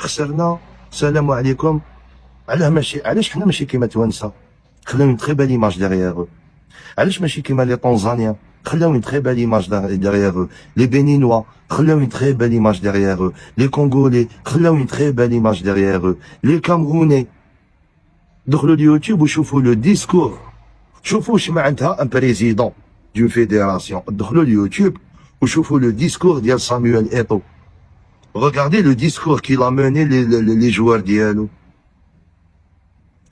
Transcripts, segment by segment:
خسرنا. السلام عليكم. علاش حنا ماشي كيما توانسه؟ خلاو اون تري بال ايماج ديغيغ. علاش ماشي كيما لي طنزانيا؟ خلاو اون تري بال ايماج ديغيغ. لي بينينوا خلاو اون تري بال ايماج ديغيغ. لي كونغولي خلاو اون تري بال ايماج ديغيغ. لي كامروني دخلوا اليوتيوب وشوفوا لو ديسكور، شوفوا واش معناتها ان بريزيدون دون فيديراسيون. دخلوا اليوتيوب وشوفوا لو ديسكور ديال سامويل ايتو. Regardez le discours qu'il a mené les joueurs ديالو.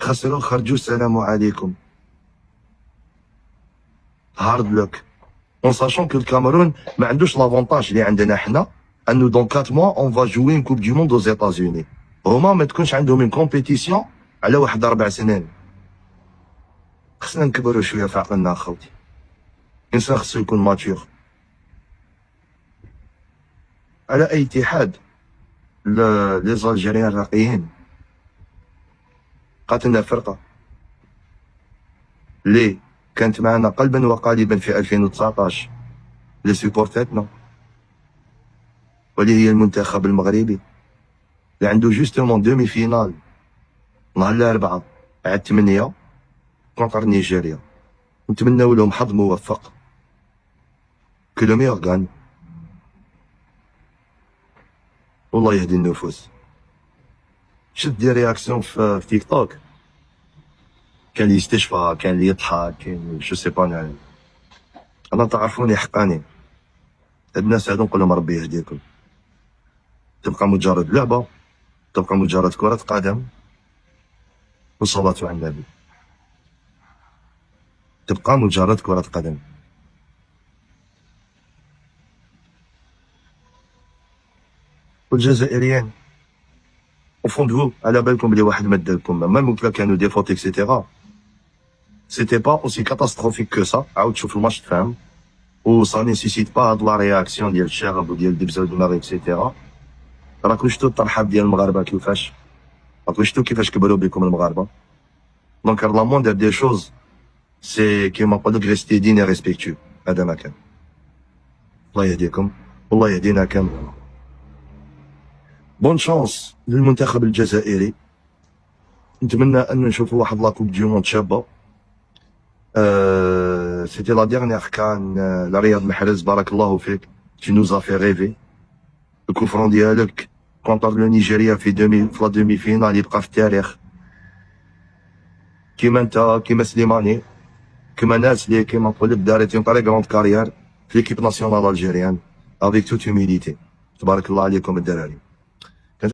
خسروا خرجوا السلام عليكم. هارد لوك. En sachant que le Cameroun ما عندوش l'avantage اللي عندنا حنا انه dans 4 mois on va jouer une coupe du monde aux États-Unis. هما ما تكونش عندهم une compétition على واحد 4 سنين. خصنا نكبروا شويه في عقلنا اخوتي. الانسان خصو يكون ماتيور. على اي اتحاد لي زالجيريان راقيين. قاتلنا فرقه لي كانت معنا قلبا وقالبا في 2019 لي سيبورتاتنا، واللي هي المنتخب المغربي اللي عنده جوستومون دومي فينال نهار الاربعاء على 8 كونتر نيجيريا. نتمنوا لهم حظ موفق. كو لو ميور غان. والله يهدي النفوس. شفت دي رياكسيون في تيك توك، كان اللي يستشفى، كان اللي يضحك، كان جو سي با. انا تعرفوني حقاني. هاد الناس هادو نقول لهم ربي يهديكم. تبقى مجرد لعبه، تبقى مجرد كرة قدم، والصلاة على النبي. تبقى مجرد كرة قدم. والجزائريين au fond de vous على بالكم بلي واحد ما داركم، ميم كلا كانوا دي فوت اكسيتيرا سيتي با اوسي كاتاستروفيك كو سا. عاود شوف الماتش تفهم. و سا نيسيسيت با هاد لا رياكسيون ديال الشغب وديال دبزه ودماغ اكسيتيرا. راكم شفتو الطرحاب ديال المغاربه كيفاش، راكم شفتو كيفاش كبروا بكم المغاربه. دونك لا موندر دي شوز سي كيما نقولك ريستي ديني ريسبكتو. هذا ما كان. الله يهديكم والله يهدينا كامل. بون شانس للمنتخب الجزائري. نتمنى ان نشوفوا واحد لاكوب دي موند شابه. سيتي لا ديرنيير كان لرياض محرز بارك الله فيك. tu nous as fait rêver. الكوفرون ديالك كونتر لو نيجيريا في لا دومي فينال يبقى في التاريخ. كيما انت، كيما سليماني، كيما ناس اللي كيما نقولك دارت اون طري كروند كارير في ليكيب ناسيونال الجيريان افيك توت هوميليتي. تبارك الله عليكم الدراري.